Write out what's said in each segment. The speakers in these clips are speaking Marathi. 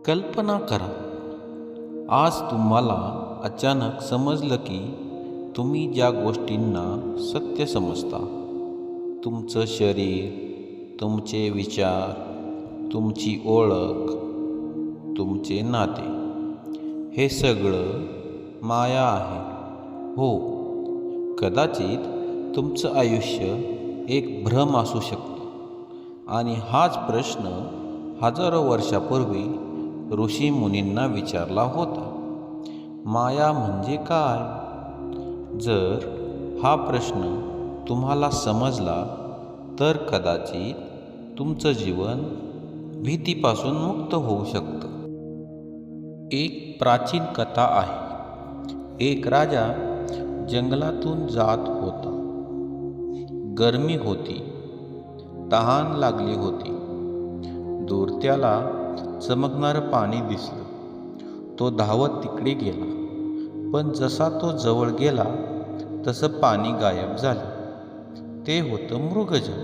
कल्पना करा, आज तुम्हाला अचानक समजलं की तुम्ही ज्या गोष्टींना सत्य समजता, तुमचं शरीर, तुमचे विचार, तुमची ओळख, तुमचे नाते, हे सगळं माया आहे. हो, कदाचित तुमचं आयुष्य एक भ्रम असू शकतं आणि हाच प्रश्न हजारो वर्षापूर्वी ऋषी मुनींना विचारला होता. माया म्हणजे काय? जर हा प्रश्न तुम्हाला समजला तर कदाचित तुमचं जीवन भीतीपासून मुक्त होऊ शकतं. एक प्राचीन कथा आहे. एक राजा जंगलातून जात होता. गरमी होती, तहान लागली होती. दूर त्याला चमकणारं पाणी दिसलं. तो धावत तिकडे गेला, पण जसा तो जवळ गेला तसं पाणी गायब झालं. ते होतं मृगजळ.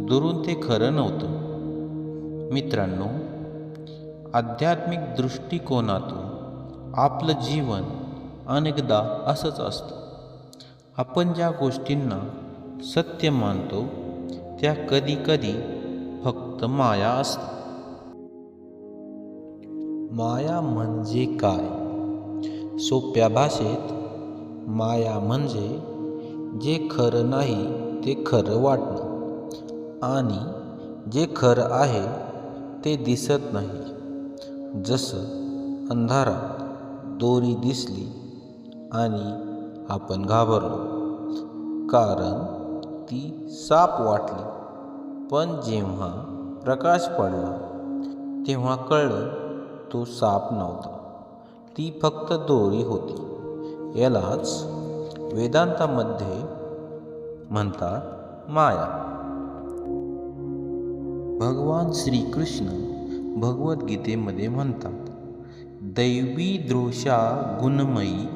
दुरून ते खरं नव्हतं. मित्रांनो, आध्यात्मिक दृष्टिकोनातून आपलं जीवन अनेकदा असंच असतं. आपण ज्या गोष्टींना सत्य मानतो त्या कधीकधी फक्त माया असतात. माया म्हणजे काय? सोप्या भाषेत माया म्हणजे जे खरं नाही ते खरं वाटणं आणि जे खरं आहे ते दिसत नाही. जसं अंधारात दोरी दिसली आणि आपण घाबरलो कारण ती साप वाटली, पण जेव्हा प्रकाश पडला तेव्हा कळलं तो साप नव्हता, ती फक्त दोरी होती. यालाच वेदांतामध्ये म्हणतात माया. भगवान श्रीकृष्ण भगवद्गीतेमध्ये म्हणतात, दैवी दृशा गुणमयी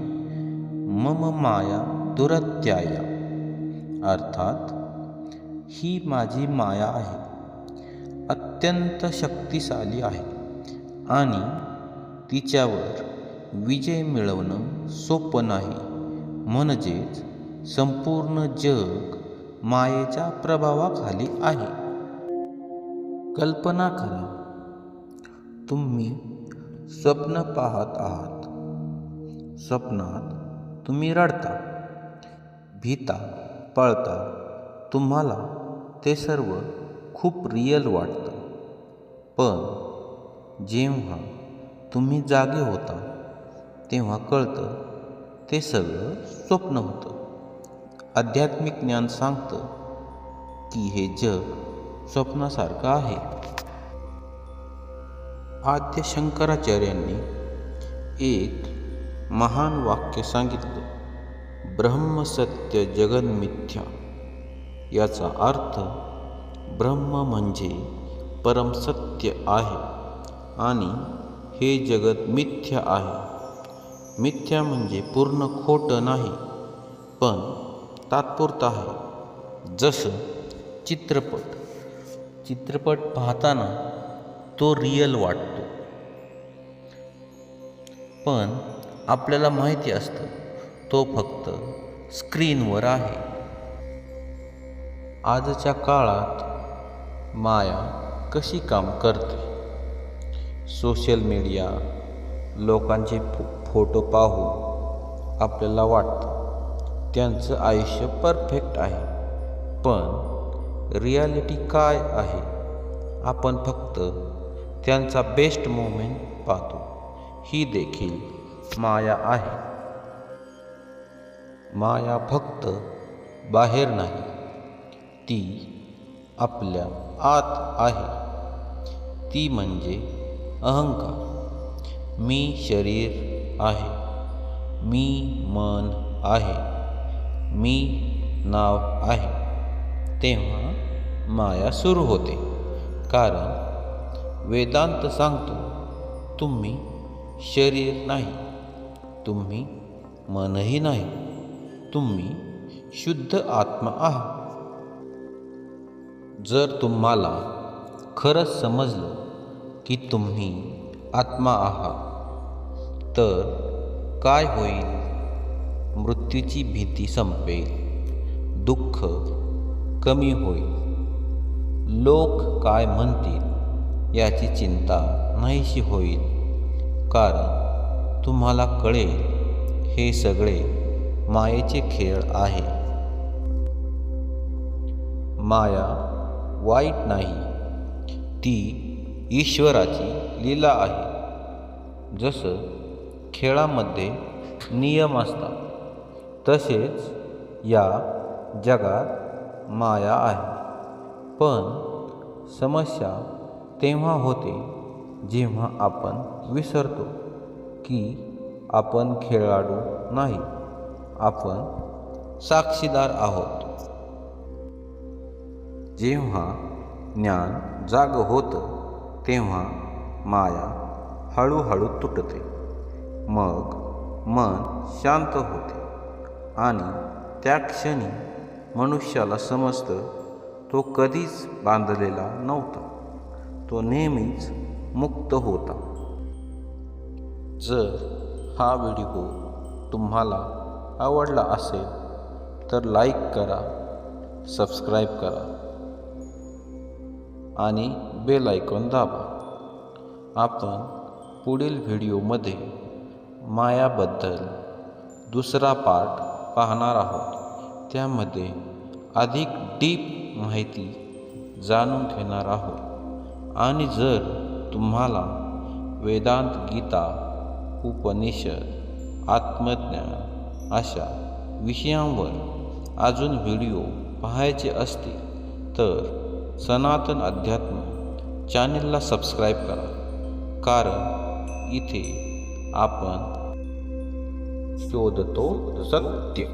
मम माया दुरत्याया. अर्थात ही माझी माया आहे, अत्यंत शक्तिशाली आहे आणि तिच्यावर विजय मिळवणं सोपं नाही. म्हणजेच संपूर्ण जग मायेच्या प्रभावाखाली आहे. कल्पना करा, तुम्ही स्वप्न पाहत आहात. स्वप्नात तुम्ही रडता, भीता, पळता. तुम्हाला ते सर्व खूप रिअल वाटतं. पण जेव्हा तुम्ही जागे होता तेव्हा कळतं ते सगळं स्वप्न होतं. आध्यात्मिक ज्ञान सांगतं की हे जग स्वप्नासारखं आहे. आद्य शंकराचार्यांनी एक महान वाक्य सांगितलं, ब्रह्म सत्य जगन मिथ्या. याचा अर्थ ब्रह्म म्हणजे परमसत्य आहे आणि हे जगत मिथ्या आहे. मिथ्या म्हणजे पूर्ण खोटं नाही, पण तात्पुरतं आहे. जसं चित्रपट पाहताना तो रिअल वाटतो, पण आपल्याला माहिती असतं तो फक्त स्क्रीनवर आहे. आजच्या काळात माया कशी काम करते? सोशल मीडिया, लोकांचे फोटो पाहून आपल्याला वाटतं त्यांचं आयुष्य परफेक्ट आहे, पण रियालिटी काय आहे? आपण फक्त त्यांचा बेस्ट मोमेंट पाहतो. ही देखील माया आहे. माया फक्त बाहेर नाही, ती आपल्या आत आहे. ती म्हणजे अहंकार. मी शरीर आहे, मी मन आहे, मी नाव आहे. तेव्हा माया सुरू होते. कारण वेदांत सांगतो, तुम्ही शरीर नाही, तुम्ही मनही नाही, तुम्ही शुद्ध आत्मा आहात. जर तुम्हाला खरंच समजलं की तुम्ही आत्मा आहात, तर काय होईल? मृत्यूची भीती संपेल, दुःख कमी होईल, लोक काय म्हणतील याची चिंता नाहीशी होईल, कारण तुम्हाला कळेल हे सगळे मायेचे खेळ आहे. माया वाईट नाही, ती ईश्वराची लीला आहे. जसं खेळामध्ये नियम असतात, तसेच या जगात माया आहे. पण समस्या तेव्हा होते जेव्हा आपण विसरतो की आपण खेळाडू नाही, आपण साक्षीदार आहोत. जेव्हा ज्ञान जागं होतं तेव्हा माया हळूहळू तुटते, मग मन शांत होते आणि त्या क्षणी मनुष्याला समजतं तो कधीच बांधलेला नव्हता, तो नेहमीच मुक्त होता. जर हा व्हिडिओ तुम्हाला आवडला असेल तर लाईक करा, सबस्क्राईब करा आणि बेल आयकॉन दाबा. आपण पुढील व्हिडिओमध्ये मायाबद्दल दुसरा पार्ट पाहणार आहोत. त्यामध्ये अधिक डीप माहिती जाणून घेणार आहोत. आणि जर तुम्हाला वेदांत, गीता, उपनिषद, आत्मज्ञान अशा विषयांवर अजून व्हिडिओ पाहायचे असतील तर सनातन अध्यात्म चॅनेलला सबस्क्राईब करा, कारण इथे आपण शोधतो सत्य.